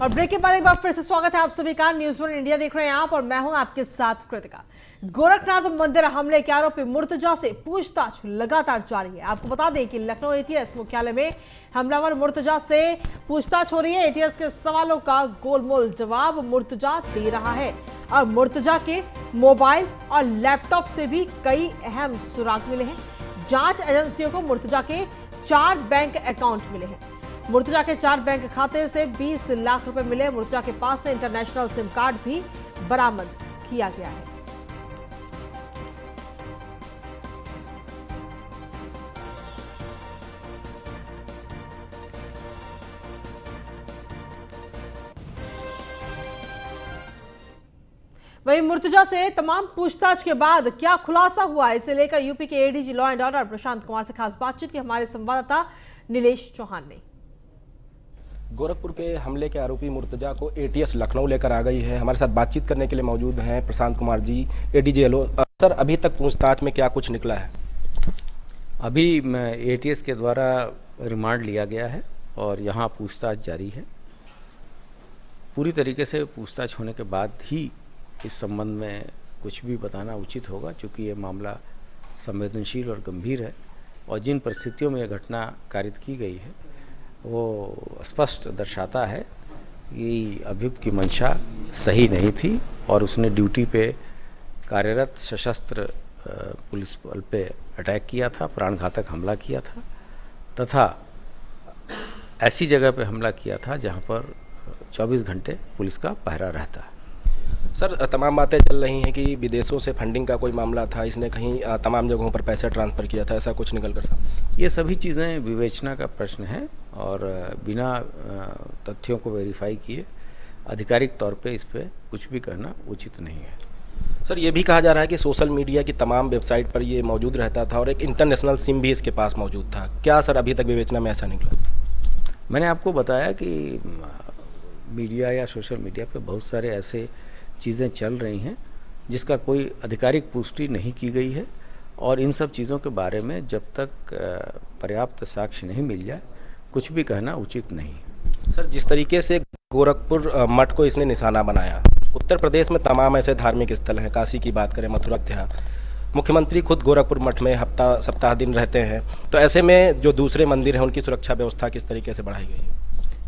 और ब्रेक के बाद एक बार फिर से स्वागत है आप सभी का। न्यूज़ 1 इंडिया देख रहे हैं आप और मैं हूं आपके साथ कृतिका। गोरखनाथ मंदिर हमले के आरोपी मुर्तजा से पूछताछ लगातार जारी है। आपको बता दें कि लखनऊ एटीएस मुख्यालय में हमलावर मुर्तजा से पूछताछ हो रही है। एटीएस के सवालों का गोलमोल जवाब मुर्तजा दे रहा है और मुर्तजा के मोबाइल और लैपटॉप से भी कई अहम सुराग मिले हैं। जांच एजेंसियों को मुर्तजा के 4 बैंक अकाउंट मिले हैं। मुर्तजा के 4 बैंक खाते से 20 लाख रुपए मिले। मुर्तजा के पास से इंटरनेशनल सिम कार्ड भी बरामद किया गया है। वहीं मुर्तजा से तमाम पूछताछ के बाद क्या खुलासा हुआ, इसे लेकर यूपी के ADG law and order Prashant Kumar से खास बातचीत की हमारे संवाददाता नीलेश चौहान ने। गोरखपुर के हमले के आरोपी मुर्तजा को एटीएस लखनऊ लेकर आ गई है। हमारे साथ बातचीत करने के लिए मौजूद हैं Prashant Kumar ji, ADG yellow. Sir, अभी तक पूछताछ में क्या कुछ निकला है? अभी एटीएस के द्वारा रिमांड लिया गया है और यहाँ पूछताछ जारी है। पूरी तरीके से पूछताछ होने के बाद ही इस संबंध में कुछ भी बताना उचित होगा, क्योंकि ये मामला संवेदनशील और गंभीर है और जिन परिस्थितियों में यह घटना कारित की गई है वो स्पष्ट दर्शाता है कि अभियुक्त की मंशा सही नहीं थी और उसने ड्यूटी पे कार्यरत सशस्त्र पुलिस बल पे अटैक किया था, प्राणघातक हमला किया था तथा ऐसी जगह पे हमला किया था जहां पर 24 घंटे पुलिस का पहरा रहता है। सर, तमाम बातें चल रही हैं कि विदेशों से फंडिंग का कोई मामला था, इसने कहीं तमाम जगहों पर पैसा ट्रांसफ़र किया था, ऐसा कुछ निकल कर सामने? ये सभी चीज़ें विवेचना का प्रश्न है और बिना तथ्यों को वेरीफाई किए आधिकारिक तौर पे इस पर कुछ भी कहना उचित नहीं है। सर, ये भी कहा जा रहा है कि सोशल मीडिया की तमाम वेबसाइट पर ये मौजूद रहता था और एक इंटरनेशनल सिम भी इसके पास मौजूद था। क्या सर अभी तक विवेचना में ऐसा निकला? मैंने आपको बताया कि मीडिया या सोशल मीडिया पे बहुत सारे ऐसे चीज़ें चल रही हैं जिसका कोई आधिकारिक पुष्टि नहीं की गई है और इन सब चीज़ों के बारे में जब तक पर्याप्त साक्ष्य नहीं मिल जाए कुछ भी कहना उचित नहीं। सर, जिस तरीके से गोरखपुर मठ को इसने निशाना बनाया, उत्तर प्रदेश में तमाम ऐसे धार्मिक स्थल हैं, काशी की बात करें, मथुरा, अयोध्या, मुख्यमंत्री खुद गोरखपुर मठ में हफ्ता सप्ताह दिन रहते हैं, तो ऐसे में जो दूसरे मंदिर हैं उनकी सुरक्षा व्यवस्था किस तरीके से बढ़ाई गई है?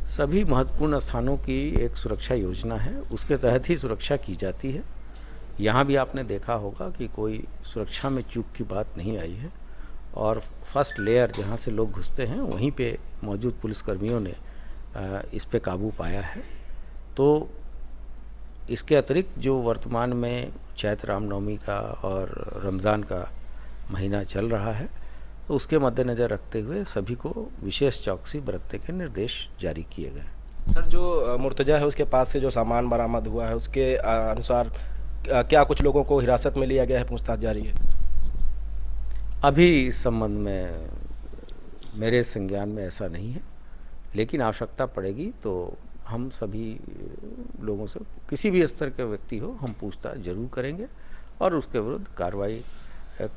सभी महत्वपूर्ण स्थानों की एक सुरक्षा योजना है, उसके तहत ही सुरक्षा की जाती है। यहाँ भी आपने देखा होगा कि कोई सुरक्षा में चूक की बात नहीं आई है और फर्स्ट लेयर जहाँ से लोग घुसते हैं वहीं पे मौजूद पुलिसकर्मियों ने इस पे काबू पाया है। तो इसके अतिरिक्त जो वर्तमान में चैत्र रामनवमी का और रमज़ान का महीना चल रहा है तो उसके मद्देनज़र रखते हुए सभी को विशेष चौकसी बरतने के निर्देश जारी किए गए। सर, जो मुर्तजा है उसके पास से जो सामान बरामद हुआ है उसके अनुसार क्या कुछ लोगों को हिरासत में लिया गया है, पूछताछ जारी है? अभी इस संबंध में मेरे संज्ञान में ऐसा नहीं है, लेकिन आवश्यकता पड़ेगी तो हम सभी लोगों से, किसी भी स्तर के व्यक्ति हो, हम पूछताछ जरूर करेंगे और उसके विरुद्ध कार्रवाई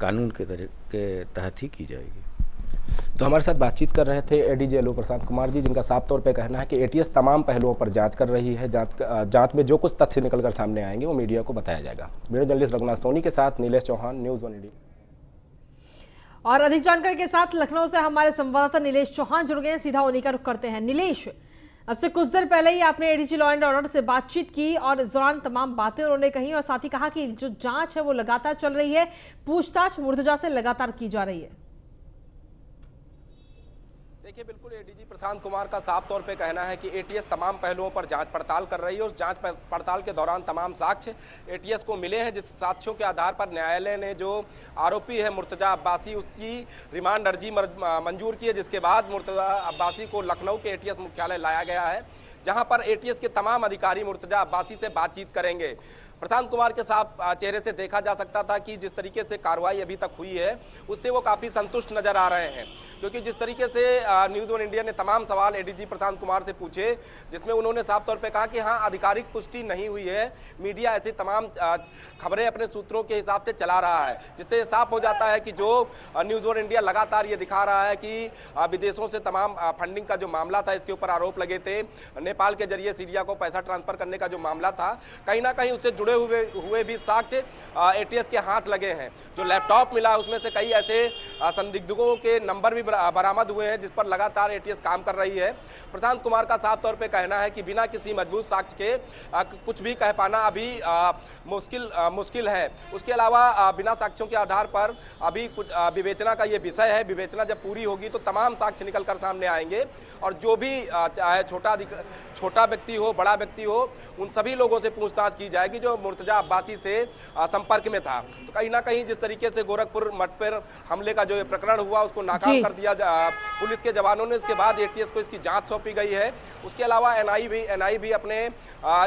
कानून के तहत ही की जाएगी। तो हमारे साथ बातचीत कर रहे थे एडीजी एलो प्रशांत कुमार जी, जिनका साफ तौर पे कहना है कि एटीएस तमाम पहलुओं पर जांच कर रही है। जांच में जो कुछ तथ्य निकलकर सामने आएंगे वो मीडिया को बताया जाएगा। वीडियो जर्नलिस्ट रघुनाथ सोनी के साथ नीलेश चौहान, न्यूज़ 1 इंडिया। और अधिक जानकारी के साथ लखनऊ से हमारे संवाददाता नीलेश चौहान जुड़ गए, सीधा उन्हीं का रुख करते हैं। नीलेश, अब से कुछ देर पहले ही आपने एडीजी लॉ एंड ऑर्डर से बातचीत की और इस दौरान तमाम बातें उन्होंने कही और साथ ही कहा कि जो जांच है वो लगातार चल रही है, पूछताछ मुर्तजा से लगातार की जा रही है। देखिए, बिल्कुल एडीजी प्रशांत कुमार का साफ तौर पे कहना है कि एटीएस तमाम पहलुओं पर जांच पड़ताल कर रही है और जांच पड़ताल के दौरान तमाम साक्ष्य एटीएस को मिले हैं, जिस साक्ष्यों के आधार पर न्यायालय ने जो आरोपी है मुर्तजा अब्बासी उसकी रिमांड अर्जी मंजूर की है, जिसके बाद मुर्तजा अब्बासी को लखनऊ के एटीएस मुख्यालय लाया गया है, जहां पर एटीएस के तमाम अधिकारी मुर्तजा अब्बासी से बातचीत करेंगे। प्रशांत कुमार के साफ चेहरे से देखा जा सकता था कि जिस तरीके से कार्रवाई अभी तक हुई है उससे वो काफ़ी संतुष्ट नजर आ रहे हैं, क्योंकि जिस तरीके से न्यूज़ वन इंडिया ने तमाम सवाल एडीजी प्रशांत कुमार से पूछे, जिसमें उन्होंने साफ तौर पे कहा कि हाँ, आधिकारिक पुष्टि नहीं हुई है, मीडिया ऐसी तमाम खबरें अपने सूत्रों के हिसाब से चला रहा है, जिससे साफ हो जाता है कि जो न्यूज़ वन इंडिया लगातार ये दिखा रहा है कि विदेशों से तमाम फंडिंग का जो मामला था, इसके ऊपर आरोप लगे थे, नेपाल के जरिए सीरिया को पैसा ट्रांसफर करने का जो मामला था, कहीं ना कहीं उससे जुड़े हुए भी साक्ष्य एटीएस के हाथ लगे हैं। जो लैपटॉप मिला उसमें से कई ऐसे संदिग्धों के नंबर भी बरामद हुए हैं जिस पर लगातार एटीएस काम कर रही है। प्रशांत कुमार का साफ तौर पे कहना है कि बिना किसी मजबूत साक्ष्य के कुछ भी कह पाना अभी मुश्किल है। उसके अलावा बिना साक्ष्यों के आधार पर अभी कुछ विवेचना का ये विषय है। विवेचना जब पूरी होगी तो तमाम साक्ष्य निकल कर सामने आएंगे और जो भी चाहे छोटा व्यक्ति हो, बड़ा व्यक्ति हो, उन सभी लोगों से पूछताछ की जाएगी जो मुर्तजा अब्बासी से संपर्क में था। तो कहीं ना कहीं जिस तरीके से गोरखपुर मठ पर हमले का जो प्रकरण हुआ उसको नाकाम कर दिया पुलिस के जवानों ने, उसके बाद एटीएस को इसकी जांच सौंपी गई है। उसके अलावा एनआई भी अपने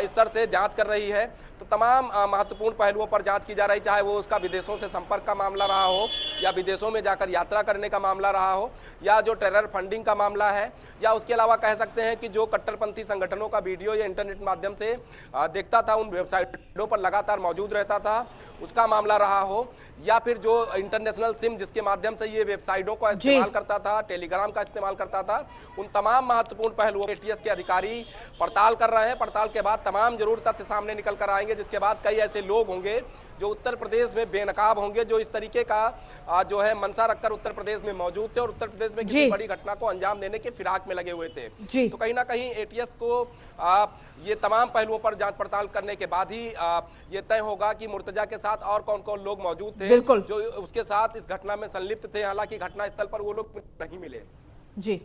स्तर से जांच कर रही है। तो तमाम महत्वपूर्ण पहलुओं पर जांच की जा रही, चाहे वो उसका विदेशों से संपर्क का मामला रहा हो, या विदेशों में जाकर यात्रा करने का मामला रहा हो, या जो टेरर फंडिंग का मामला है, या उसके अलावा कह सकते हैं कि जो कट्टरपंथी संगठनों का वीडियो या इंटरनेट माध्यम से देखता था, उन वेबसाइटों पर लगातार मौजूद रहता था, उसका मामला रहा हो, या फिर जो इंटरनेशनल सिम जिसके माध्यम से ये वेबसाइटों का इस्तेमाल करता था, टेलीग्राम का इस्तेमाल करता था, उन तमाम महत्वपूर्ण पहलुओं एटीएस के अधिकारी पड़ताल कर रहे हैं। पड़ताल के बाद तमाम जरूर तथ्य सामने निकल कर आएंगे, जिसके बाद कई ऐसे लोग होंगे जो उत्तर प्रदेश में बेनकाब होंगे, जो इस तरीके का जो है मनसा रखकर उत्तर प्रदेश में मौजूद थे और उत्तर प्रदेश में किसी बड़ी घटना को अंजाम देने के फिराक में लगे हुए थे। तो कहीं ना कहीं एटीएस को ये तमाम पहलुओं पर जांच पड़ताल करने के बाद ही ये तय होगा कि मुर्तजा के साथ और कौन कौन लोग मौजूद थे जो उसके साथ इस घटना में संलिप्त थे। हालांकि घटना स्थल पर वो लोग नहीं मिले। जी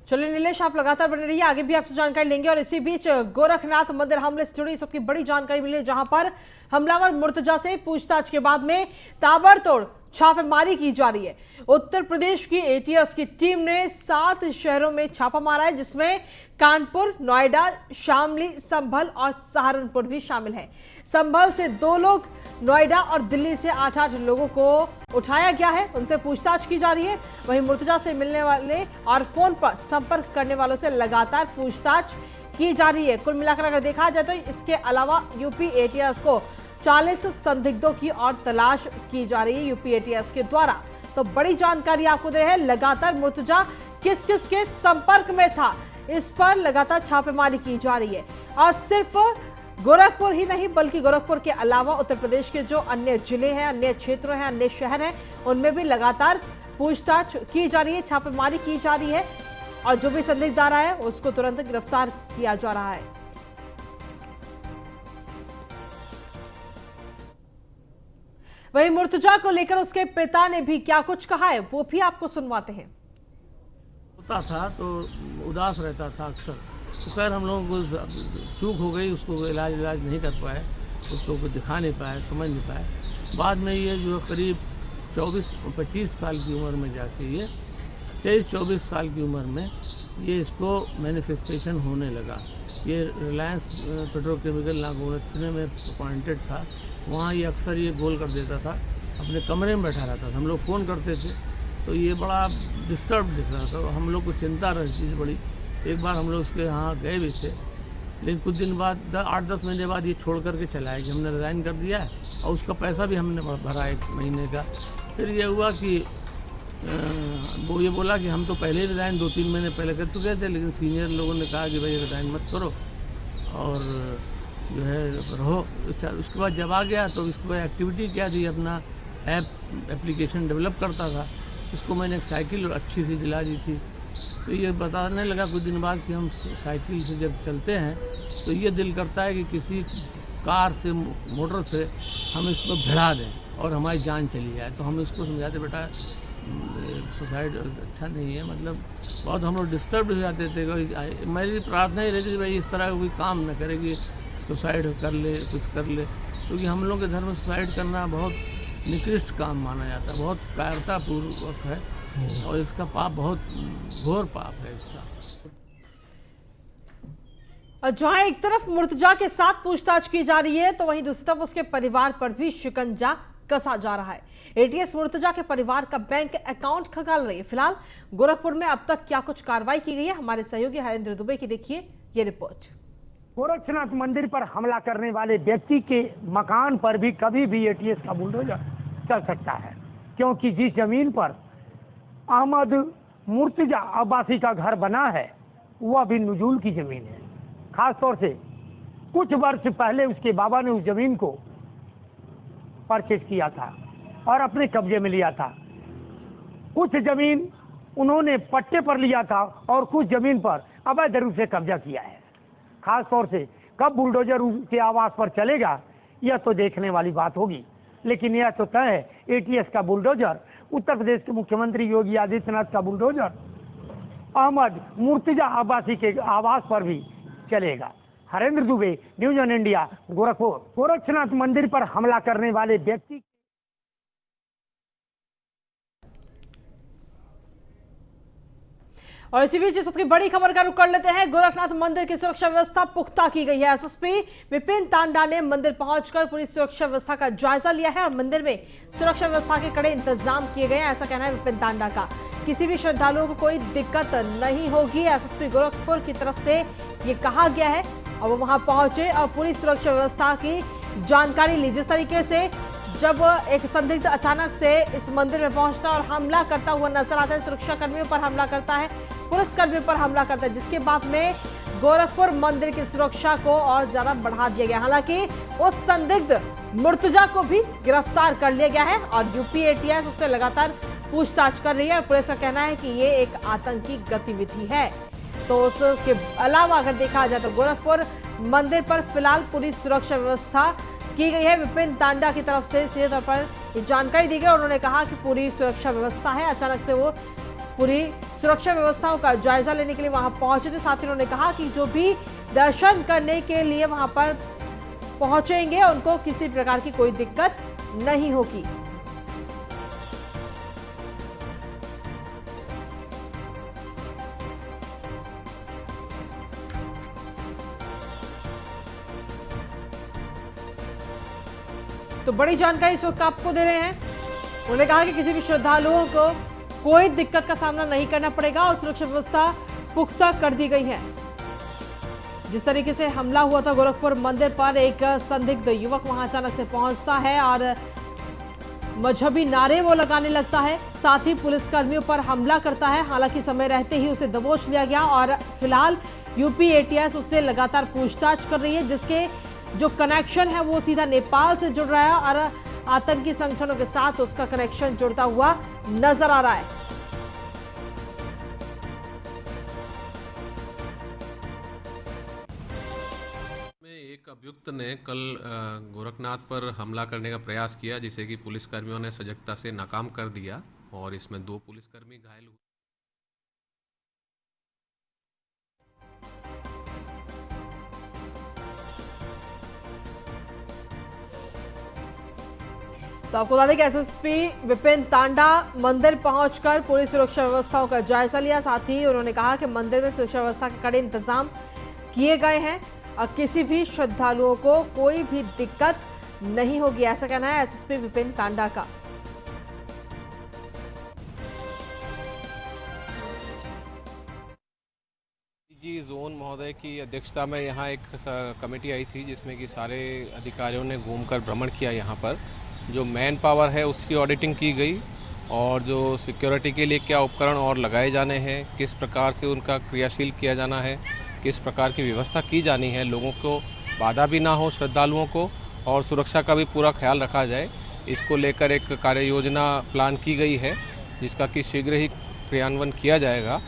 चलिए नीलेश, आप लगातार बने रहिए, आगे भी आपसे जानकारी लेंगे। और इसी बीच गोरखनाथ मंदिर हमले से जुड़ी सबकी बड़ी जानकारी मिली, जहां पर हमलावर मुर्तजा से पूछताछ के बाद में ताबड़तोड़ छापेमारी की जा रही है। उत्तर प्रदेश की एटीएस की टीम ने 7 शहरों में छापा मारा है, जिसमें कानपुर, नोएडा, शामली, संभल और सहारनपुर भी शामिल है। संभल से 2 लोग, नोएडा और दिल्ली से 8-8 लोगों को उठाया गया है, उनसे पूछताछ की जा रही है। वहीं मुर्तजा से मिलने वाले और फोन पर संपर्क करने वालों से लगातार पूछताछ की जा रही है। कुल मिलाकर अगर देखा जाए तो इसके अलावा यूपी एटीएस को 40 संदिग्धों की और तलाश की जा रही है यूपी एटीएस के द्वारा। तो बड़ी जानकारी आपको दे रहे हैं, लगातार मुर्तजा किस किस के संपर्क में था, इस पर लगातार छापेमारी की जा रही है। और सिर्फ गोरखपुर ही नहीं बल्कि गोरखपुर के अलावा उत्तर प्रदेश के जो अन्य जिले हैं, अन्य क्षेत्र हैं, अन्य शहर हैं, उनमें भी लगातार पूछताछ की जा रही है, छापेमारी की जा रही है और जो भी संदिग्ध आ रहा है उसको तुरंत गिरफ्तार किया जा रहा है। वहीं मुर्तजा को लेकर उसके पिता ने भी क्या कुछ कहा है वो भी आपको सुनवाते हैं। होता था तो उदास रहता था अक्सर, तो खैर हम लोगों को चूक हो गई, उसको इलाज नहीं कर पाए, उसको दिखा नहीं पाए, समझ नहीं पाए। बाद में ये जो करीब 24-25 साल की उम्र में जाके ये 23-24 साल की उम्र में ये इसको मैनिफेस्टेशन होने लगा। ये रिलायंस पेट्रोकेमिकल नागौर में अपॉइंटेड था, वहाँ ये अक्सर ये गोल कर देता था, अपने कमरे में बैठा रहता था। हम लोग फ़ोन करते थे तो ये बड़ा डिस्टर्ब दिख रहा था, हम लोग को चिंता रहती थी बड़ी। एक बार हम लोग उसके यहाँ गए भी थे, लेकिन कुछ दिन बाद 8-10 महीने बाद ये छोड़ करके चला है कि हमने रिज़ाइन कर दिया है और उसका पैसा भी हमने भरा 1 महीने का। फिर ये हुआ कि वो ये बोला कि हम तो पहले ही रिज़ाइन 2-3 महीने पहले कर चुके थे, लेकिन सीनियर लोगों ने कहा कि भाई रिज़ाइन मत करो और जो है रहो। उसके बाद जब आ गया तो उसके बाद एक्टिविटी क्या थी, अपना एप्लीकेशन डेवलप करता था। इसको मैंने एक साइकिल अच्छी सी दिला दी थी, तो ये बताने लगा कुछ दिन बाद कि हम साइकिल से जब चलते हैं तो ये दिल करता है कि किसी कार से, मोटर से हम इसको भिड़ा दें और हमारी जान चली जाए। तो हम इसको समझाते, बेटा सुसाइड अच्छा नहीं है, मतलब बहुत हम लोग डिस्टर्ब हो जाते थे। मेरी प्रार्थना ही रहती थी भाई इस तरह का कोई काम न करे कि सुसाइड कर ले, कुछ कर ले, क्योंकि हम लोग के धर्म में सुसाइड करना बहुत निकृष्ट काम माना जाता है, बहुत कायरतापूर्वक है और इसका पाप बहुत घोर पाप है इसका। और जहां एक तरफ मुर्तजा के साथ पूछताछ की जा रही है तो वहीं दूसरी तरफ उसके परिवार पर भी शिकंजा कसा जा रहा है। एटीएस मुर्तजा के परिवार का बैंक अकाउंट खंगाल रही है। फिलहाल गोरखपुर में अब तक क्या कुछ कार्रवाई की गई है, हमारे सहयोगी हरेंद्र दुबे की देखिए ये रिपोर्ट। गोरक्षनाथ मंदिर पर हमला करने वाले व्यक्ति के मकान पर भी कभी भी एटीएस का बुलडोजर चल सकता है, क्योंकि जिस जमीन पर अहमद मुर्तजा अब्बासी का घर बना है वह भी नजूल की जमीन है। खास तौर से कुछ वर्ष पहले उसके बाबा ने उस जमीन को परचेज किया था और अपने कब्जे में लिया था। कुछ जमीन उन्होंने पट्टे पर लिया था और कुछ जमीन पर अवैध रूप से कब्जा किया है। खास तौर से कब बुलडोजर उसके आवास पर चलेगा यह तो देखने वाली बात होगी, लेकिन यह तो तय है एटीएस का बुलडोजर, उत्तर प्रदेश के मुख्यमंत्री योगी आदित्यनाथ का बुलडोजर अहमद मुर्तजा अब्बासी के आवास पर भी चलेगा। Harendra Dubey, news on India, Gorakhpur. Gorakshnath मंदिर पर हमला करने वाले व्यक्ति और इसी बीच इस वक्त की बड़ी खबर का रुख कर लेते हैं। गोरखनाथ मंदिर की सुरक्षा व्यवस्था पुख्ता की गई है। एसएसपी विपिन तांडा ने मंदिर पहुंचकर पूरी सुरक्षा व्यवस्था का जायजा लिया है और मंदिर में सुरक्षा व्यवस्था के कड़े इंतजाम किए गए हैं, ऐसा कहना है विपिन तांडा का। किसी भी श्रद्धालुओं को कोई दिक्कत नहीं होगी, एसएसपी गोरखपुर की तरफ से ये कहा गया है। और वो वहां पहुंचे और पूरी सुरक्षा व्यवस्था की जानकारी ली। जिस तरीके से जब एक संदिग्ध अचानक से इस मंदिर में पहुंचता और हमला करता हुआ नजर आता है, सुरक्षा कर्मियों पर हमला करता है, पुलिसकर्मियों पर हमला करता है, जिसके बाद में गोरखपुर मंदिर की सुरक्षा को और ज्यादा बढ़ा दिया गया। हालांकि उस संदिग्ध मुर्तजा को भी गिरफ्तार कर लिया गया है और यूपी एटीएस उससे लगातार पूछताछ कर रही है और पुलिस का कहना है कि ये एक आतंकी गतिविधि है। तो उसके अलावा अगर देखा जाए तो गोरखपुर मंदिर पर फिलहाल पूरी सुरक्षा व्यवस्था की गई है। विपिन तांडा की तरफ से सीधे तौर पर जानकारी दी गई और उन्होंने कहा कि पूरी सुरक्षा व्यवस्था है। अचानक से वो पूरी सुरक्षा व्यवस्थाओं का जायजा लेने के लिए वहां पहुंचे थे। साथ ही उन्होंने कहा कि जो भी दर्शन करने के लिए वहां पर पहुंचेंगे उनको किसी प्रकार की कोई दिक्कत नहीं होगी। तो बड़ी जानकारी इस वक्त आपको दे रहे हैं। उन्होंने कहा कि किसी भी श्रद्धालुओं को कोई दिक्कत का सामना नहीं करना पड़ेगा और सुरक्षा व्यवस्था पुख्ता कर दी गई है। जिस तरीके से हमला हुआ था गोरखपुर मंदिर पर, एक संदिग्ध युवक वहां अचानक से पहुंचता है और मजहबी नारे वो लगाने लगता है, साथ ही पुलिसकर्मियों पर हमला करता है। हालांकि समय रहते ही उसे दबोच लिया गया और फिलहाल यूपी एटीएस उससे लगातार पूछताछ कर रही है, जिसके जो कनेक्शन है वो सीधा नेपाल से जुड़ रहा है और आतंकी संगठनों के साथ उसका कनेक्शन जुड़ता हुआ नजर आ रहा है। एक अभियुक्त ने कल गोरखनाथ पर हमला करने का प्रयास किया, जिसे कि पुलिसकर्मियों ने सजगता से नाकाम कर दिया और इसमें 2 पुलिसकर्मी घायल हुए। तो आपको बता दें कि एसएसपी विपिन तांडा मंदिर पहुंचकर पूरी सुरक्षा व्यवस्थाओं का जायजा लिया। साथ ही उन्होंने कहा कि मंदिर में सुरक्षा व्यवस्था के कड़े इंतजाम किए गए हैं और किसी भी श्रद्धालुओं को कोई भी दिक्कत नहीं होगी, ऐसा कहना है एसएसपी विपिन तांडा का। जी जोन महोदय की अध्यक्षता में यहाँ एक कमेटी आई थी, जिसमें कि सारे अधिकारियों ने घूमकर भ्रमण किया। यहाँ पर जो मैन पावर है उसकी ऑडिटिंग की गई और जो सिक्योरिटी के लिए क्या उपकरण और लगाए जाने हैं, किस प्रकार से उनका क्रियाशील किया जाना है, किस प्रकार की व्यवस्था की जानी है, लोगों को बाधा भी ना हो, श्रद्धालुओं को, और सुरक्षा का भी पूरा ख्याल रखा जाए, इसको लेकर एक कार्य योजना प्लान की गई है, जिसका कि शीघ्र ही क्रियान्वयन किया जाएगा।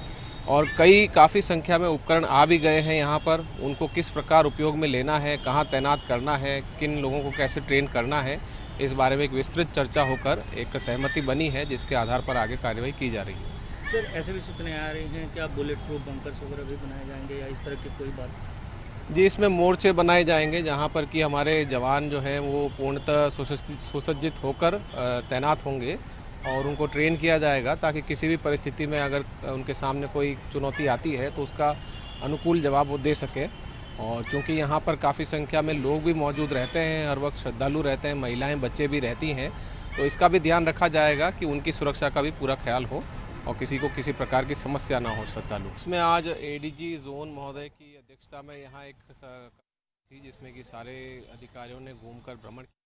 और काफ़ी संख्या में उपकरण आ भी गए हैं यहाँ पर, उनको किस प्रकार उपयोग में लेना है, कहाँ तैनात करना है, किन लोगों को कैसे ट्रेन करना है, इस बारे में एक विस्तृत चर्चा होकर एक सहमति बनी है, जिसके आधार पर आगे कार्रवाई की जा रही है। सर, ऐसे भी सूचनाएं आ रही हैं कि आप बुलेट प्रूफ बंकर्स वगैरह भी बनाए जाएंगे या इस तरह की कोई बात? जी, इसमें मोर्चे बनाए जाएंगे जहाँ पर कि हमारे जवान जो हैं वो पूर्णतः सुसज्जित होकर तैनात होंगे और उनको ट्रेन किया जाएगा, ताकि किसी भी परिस्थिति में अगर उनके सामने कोई चुनौती आती है तो उसका अनुकूल जवाब वो दे सकें। और चूँकि यहाँ पर काफ़ी संख्या में लोग भी मौजूद रहते हैं, हर वक्त श्रद्धालु रहते हैं, महिलाएं बच्चे भी रहती हैं, तो इसका भी ध्यान रखा जाएगा कि उनकी सुरक्षा का भी पूरा ख्याल हो और किसी को किसी प्रकार की समस्या ना हो श्रद्धालु। इसमें आज एडीजी जोन महोदय की अध्यक्षता में यहाँ एक थी जिसमें कि सारे अधिकारियों ने घूमकर भ्रमण किया।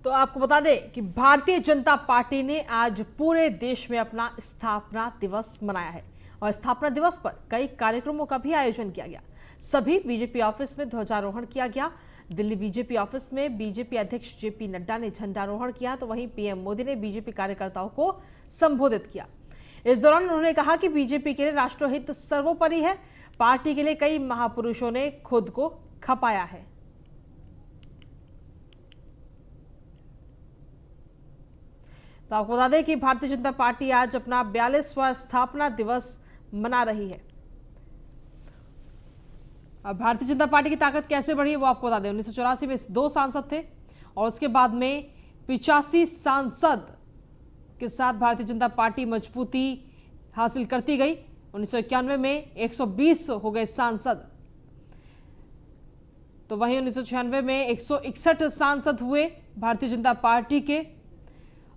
तो आपको बता दें कि भारतीय जनता पार्टी ने आज पूरे देश में अपना स्थापना दिवस मनाया है और स्थापना दिवस पर कई कार्यक्रमों का भी आयोजन किया गया। सभी बीजेपी ऑफिस में ध्वजारोहण किया गया। दिल्ली बीजेपी ऑफिस में बीजेपी अध्यक्ष जेपी नड्डा ने झंडारोहण किया, तो वहीं पीएम मोदी ने बीजेपी कार्यकर्ताओं को संबोधित किया। इस दौरान उन्होंने कहा कि बीजेपी के लिए राष्ट्रहित सर्वोपरि है। पार्टी के लिए कई महापुरुषों ने खुद को खपाया है। तो आपको बता दें कि भारतीय जनता पार्टी आज अपना 42वां स्थापना दिवस मना रही है। अब भारतीय जनता पार्टी की ताकत कैसे बढ़ी है वो आपको बता दें। 1984 में 2 सांसद थे और उसके बाद में 85 सांसद के साथ भारतीय जनता पार्टी मजबूती हासिल करती गई। 1991 में 120 हो गए सांसद, तो वहीं 1996 में 161 सांसद हुए भारतीय जनता पार्टी के।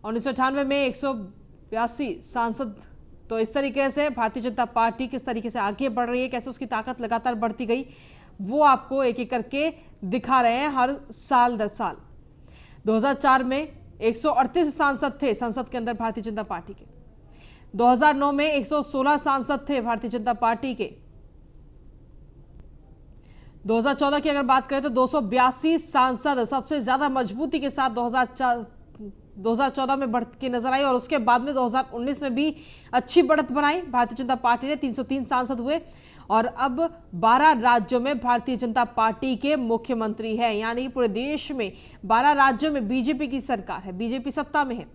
1998 में 182 सांसद। तो इस तरीके से भारतीय जनता पार्टी किस तरीके से आगे बढ़ रही है, कैसे उसकी ताकत लगातार बढ़ती गई, वो आपको एक एक करके दिखा रहे हैं हर साल दर साल। 2004 में 138 सांसद थे संसद के अंदर भारतीय जनता पार्टी के। 2009 में 116 सांसद थे भारतीय जनता पार्टी के। 2014 की अगर बात करें तो 282 सांसद सबसे ज्यादा मजबूती के साथ 2014 में बढ़ के नजर आई और उसके बाद में 2019 में भी अच्छी बढ़त बनाई भारतीय जनता पार्टी ने। 303 सांसद हुए और अब 12 राज्यों में भारतीय जनता पार्टी के मुख्यमंत्री हैं, यानी पूरे देश में 12 राज्यों में बीजेपी की सरकार है, बीजेपी सत्ता में है।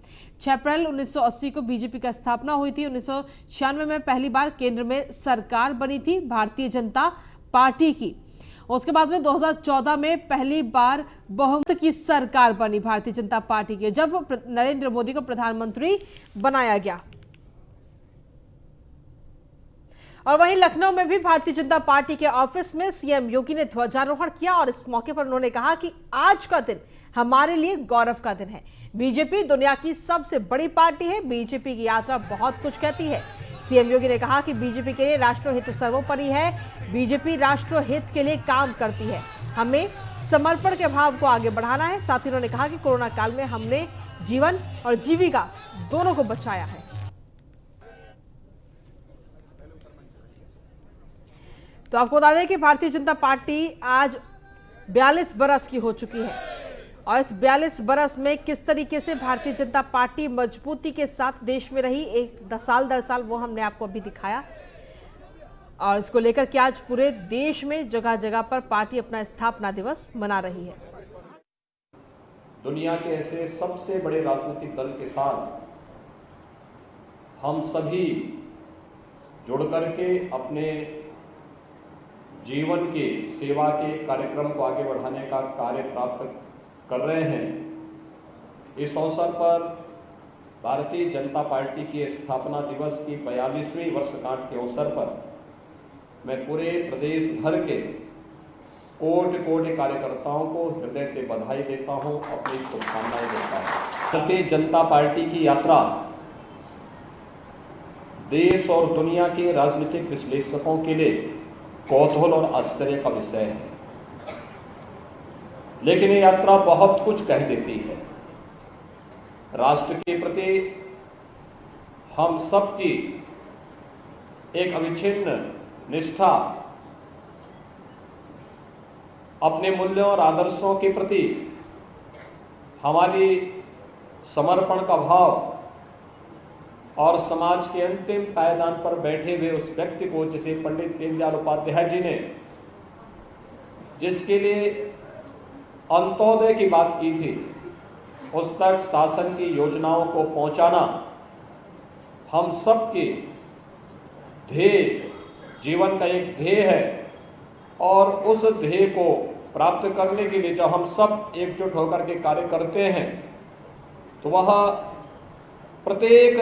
6 अप्रैल 1980 को बीजेपी का स्थापना हुई थी। 1996 में पहली बार केंद्र में सरकार बनी थी भारतीय जनता पार्टी की। उसके बाद में 2014 में पहली बार बहुमत की सरकार बनी भारतीय जनता पार्टी की, जब नरेंद्र मोदी को प्रधानमंत्री बनाया गया। और वहीं लखनऊ में भी भारतीय जनता पार्टी के ऑफिस में सीएम योगी ने ध्वजारोहण किया और इस मौके पर उन्होंने कहा कि आज का दिन हमारे लिए गौरव का दिन है। बीजेपी दुनिया की सबसे बड़ी पार्टी है, बीजेपी की यात्रा बहुत कुछ कहती है। सीएम योगी ने कहा कि बीजेपी के लिए राष्ट्रहित सर्वोपरि है, बीजेपी राष्ट्रहित के लिए काम करती है, हमें समर्पण के भाव को आगे बढ़ाना है। साथ ही उन्होंने कहा कि कोरोना काल में हमने जीवन और जीविका दोनों को बचाया है। तो आपको बता दें कि भारतीय जनता पार्टी आज 42 बरस की हो चुकी है और इस 42 बरस में किस तरीके से भारतीय जनता पार्टी मजबूती के साथ देश में रही, एक साल दर साल, वो हमने आपको अभी दिखाया। और इसको लेकर के आज पूरे देश में जगह जगह पर पार्टी अपना स्थापना दिवस मना रही है। दुनिया के ऐसे सबसे बड़े राजनीतिक दल के साथ हम सभी जुड़ करके अपने जीवन के सेवा के कार्यक्रम को आगे बढ़ाने का कार्य प्राप्त कर रहे हैं। इस अवसर पर भारतीय जनता पार्टी के स्थापना दिवस की 42वीं वर्षगांठ के अवसर पर मैं पूरे प्रदेश भर के कोटि कार्यकर्ताओं को हृदय से बधाई देता हूं, अपनी शुभकामनाएं देता हूं। भारतीय जनता पार्टी की यात्रा देश और दुनिया के राजनीतिक विश्लेषकों के लिए कौतूहल और आश्चर्य का विषय है, लेकिन ये यात्रा बहुत कुछ कह देती है। राष्ट्र के प्रति हम सबकी एक अविच्छिन्न निष्ठा, अपने मूल्यों और आदर्शों के प्रति हमारी समर्पण का भाव और समाज के अंतिम पायदान पर बैठे हुए उस व्यक्ति को, जिसे पंडित दीनदयाल उपाध्याय जी ने जिसके लिए अंत्योदय की बात की थी, उस तक शासन की योजनाओं को पहुंचाना हम सबकी ध्येय जीवन का एक ध्येय है और उस ध्येय को प्राप्त करने के लिए जब हम सब एकजुट होकर के कार्य करते हैं तो वह प्रत्येक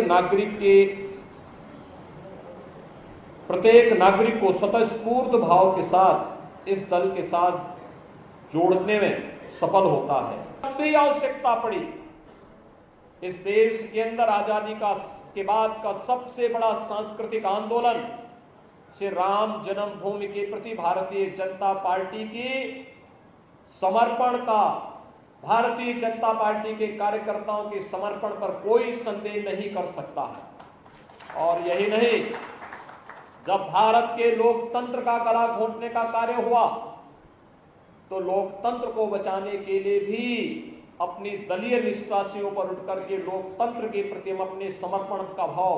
नागरिक को स्वतःस्फूर्त भाव के साथ इस दल के साथ जोड़ने में सफल होता है। जब भी आवश्यकता पड़ी इस देश के अंदर आजादी के बाद का सबसे बड़ा सांस्कृतिक आंदोलन श्री राम जन्मभूमि के प्रति भारतीय जनता पार्टी की समर्पण का, भारतीय जनता पार्टी के कार्यकर्ताओं के समर्पण पर कोई संदेह नहीं कर सकता है। और यही नहीं, जब भारत के लोकतंत्र का गला घोंटने का कार्य हुआ तो लोकतंत्र को बचाने के लिए भी अपनी दलीय निष्ठा से ऊपर उठ करके लोकतंत्र के प्रति हम अपने समर्पण का भाव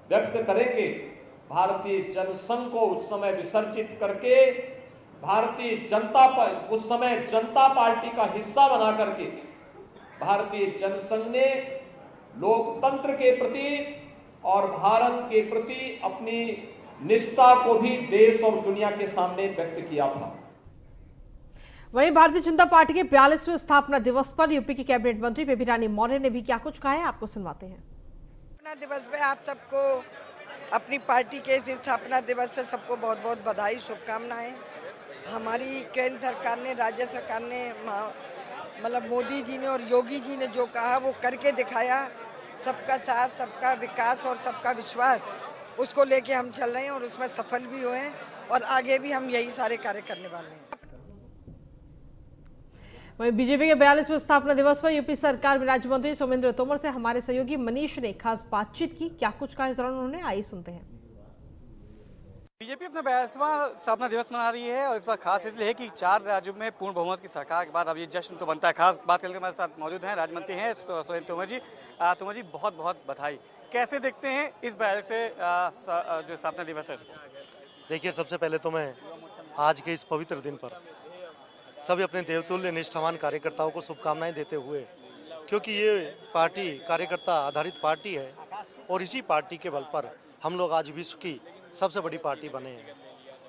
व्यक्त करेंगे। भारतीय जनसंघ को उस समय विसर्जित करके भारतीय जनता पर उस समय जनता पार्टी का हिस्सा बना करके भारतीय जनसंघ ने लोकतंत्र के प्रति और भारत के प्रति अपनी निष्ठा को भी देश और दुनिया के सामने व्यक्त किया था। वहीं भारतीय जनता पार्टी के 42वें स्थापना दिवस पर यूपी की कैबिनेट मंत्री बेबी रानी मौर्य ने भी क्या कुछ कहा है, आपको सुनवाते हैं। स्थापना दिवस पे आप सबको, अपनी पार्टी के इस स्थापना दिवस पे सबको बहुत बहुत बधाई, शुभकामनाएं। हमारी केंद्र सरकार ने, राज्य सरकार ने, मतलब मोदी जी ने और योगी जी ने जो कहा वो करके दिखाया। सबका साथ, सबका विकास और सबका विश्वास, उसको लेके हम चल रहे हैं और उसमें सफल भी हुए हैं और आगे भी हम यही सारे कार्य करने वाले हैं। वहीं बीजेपी के 42वें स्थापना दिवस पर यूपी सरकार में राज्य मंत्री सोमेंद्र तोमर से हमारे सहयोगी मनीष ने खास बातचीत की। क्या कुछ कहा इस दौरान उन्होंने, आइए सुनते हैं। बीजेपी अपना 42वां स्थापना दिवस मना रही है और इस बार खास इसलिए है कि 4 राज्यों में पूर्ण बहुमत की सरकार के बाद अब ये जश्न तो बनता है। खास बात करके हमारे साथ मौजूद हैं राज्य मंत्री हैं सोमेंद्र तोमर जी। तोमर जी, बहुत बहुत बधाई। कैसे देखते हैं इस 42वें जो स्थापना दिवस है इसको? देखिए, सबसे पहले तो मैं आज के इस पवित्र दिन पर सभी अपने देवतुल्य निष्ठावान कार्यकर्ताओं को शुभकामनाएं देते हुए, क्योंकि ये पार्टी कार्यकर्ता आधारित पार्टी है और इसी पार्टी के बल पर हम लोग आज विश्व की सबसे बड़ी पार्टी बने हैं।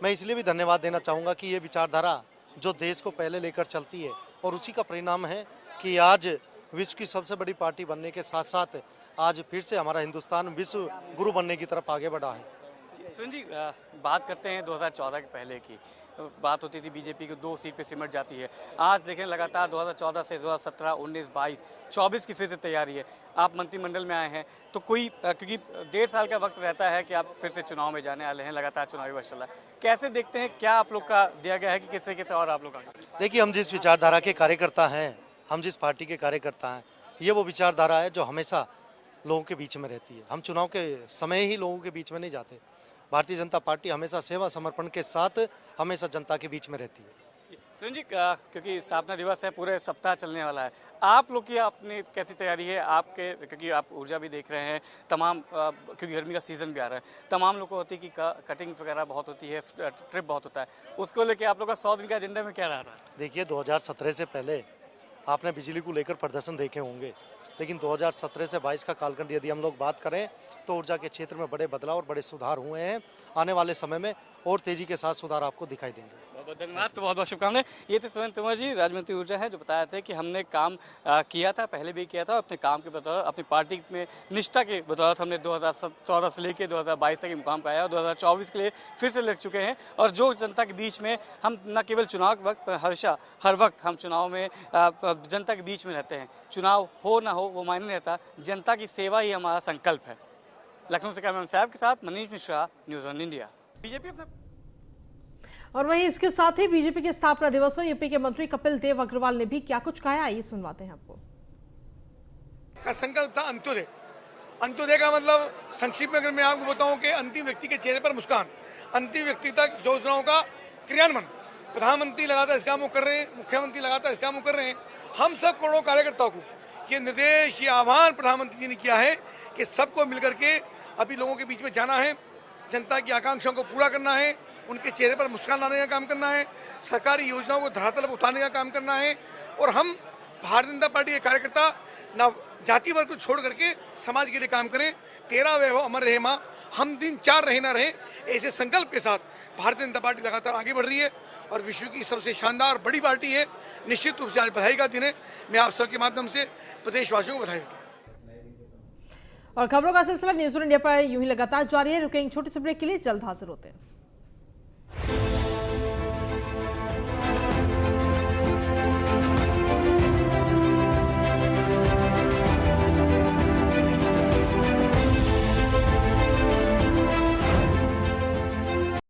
मैं इसलिए भी धन्यवाद देना चाहूँगा कि ये विचारधारा जो देश को पहले लेकर चलती है और उसी का परिणाम है कि आज विश्व की सबसे बड़ी पार्टी बनने के साथ साथ आज फिर से हमारा हिंदुस्तान विश्व गुरु बनने की तरफ आगे बढ़ा है। सुनील जी, बात करते हैं 2014 के पहले की। बात होती थी बीजेपी को 2 सीट पे सिमट जाती है। आज देखें लगातार 2014 से 2017, 19, 22, 24 की फिर से तैयारी है। आप मंत्रिमंडल में आए हैं तो कोई, क्योंकि 1.5 साल का वक्त रहता है कि आप फिर से चुनाव में जाने वाले हैं, लगातार चुनावी वर्ष चल रहा है। कैसे देखते हैं, क्या आप लोग का दिया गया है कि किस तरीके से और आप लोग आगे? देखिए, हम जिस विचारधारा के कार्यकर्ता हैं, हम जिस पार्टी के कार्यकर्ता हैं, ये वो विचारधारा है जो हमेशा लोगों के बीच में रहती है। हम चुनाव के समय ही लोगों के बीच में नहीं जाते। भारतीय जनता पार्टी हमेशा सेवा समर्पण के साथ हमेशा जनता के बीच में रहती है। सुनील जी, क्योंकि स्थापना दिवस है, पूरे सप्ताह चलने वाला है, आप लोग की अपनी कैसी तैयारी है आपके, क्योंकि आप ऊर्जा भी देख रहे हैं तमाम, क्योंकि गर्मी का सीजन भी आ रहा है, तमाम लोग को होती है कि कटिंग्स वगैरह बहुत होती है, ट्रिप बहुत होता है, उसको लेके आप लोग का 100 दिन का एजेंडा में क्या रहा है? देखिए, 2017 से पहले आपने बिजली को लेकर प्रदर्शन देखे होंगे, लेकिन 2017 से 22 का कालखंड यदि हम लोग बात करें तो ऊर्जा के क्षेत्र में बड़े बदलाव और बड़े सुधार हुए हैं। आने वाले समय में और तेजी के साथ सुधार आपको दिखाई देंगे। बहुत बहुत धन्यवाद, तो बहुत बहुत शुभकामनाएं। ये थे सोमेंद्र तोमर जी, राज्य मंत्री ऊर्जा है, जो बताया था कि हमने काम किया था, पहले भी किया था, अपने काम के बदौलत, अपनी पार्टी में निष्ठा के बदौलत हमने 2014 से लेकर 2022 तक के मुकाम पाया और 2024 के लिए फिर से लग चुके हैं। और जो जनता के बीच में हम न केवल चुनाव के वक्त, हमेशा हर वक्त हम चुनाव में जनता के बीच में रहते हैं। चुनाव हो ना हो वो मायने नहीं रहता, जनता की सेवा ही हमारा संकल्प है। लखनऊ से कैमरामैन साहब के साथ Manish Mishra, news on India. BJP अपना। और वहीं इसके साथ ही बीजेपी के स्थापना दिवस पर यूपी के मंत्री कपिल देव अग्रवाल ने भी क्या कुछ कहा, आइए सुनवाते हैं आपको। का संकल्प था अंत्योदय। अंत्योदय का मतलब संक्षिप्त में अगर मैं आपको बताऊं कि अंतिम व्यक्ति के चेहरे पर मुस्कान, अंतिम व्यक्ति तक योजनाओं का क्रियान्वयन। प्रधानमंत्री लगातार इस काम को कर रहे हैं, मुख्यमंत्री लगातार इस काम को कर रहे हैं। हम सब करोड़ों कार्यकर्ताओं को ये निर्देश, ये आह्वान प्रधानमंत्री जी ने किया है कि सबको मिलकर के अभी लोगों के बीच में जाना है, जनता की आकांक्षाओं को पूरा करना है, उनके चेहरे पर मुस्कान लाने का काम करना है, सरकारी योजनाओं को धरातल पर उतारने का काम करना है। और हम भारतीय जनता पार्टी के कार्यकर्ता ना जाति वर्ग को छोड़ करके समाज के लिए काम करें। तेरा वैभव अमर रहे माँ, हम दिन 4 रहे ना रहे, ऐसे संकल्प के साथ भारतीय जनता पार्टी लगातार आगे बढ़ रही है और विश्व की सबसे शानदार बड़ी पार्टी है। निश्चित रूप से आज बधाई का दिन है। मैं आप सबके माध्यम से प्रदेशवासियों को बधाई देता हूँ। और खबरों का सिलसिला न्यूज़ इंडिया पर यूं ही लगातार जारी है। रुकेंगे छोटे से ब्रेक के लिए, जल्द हाजिर होते हैं।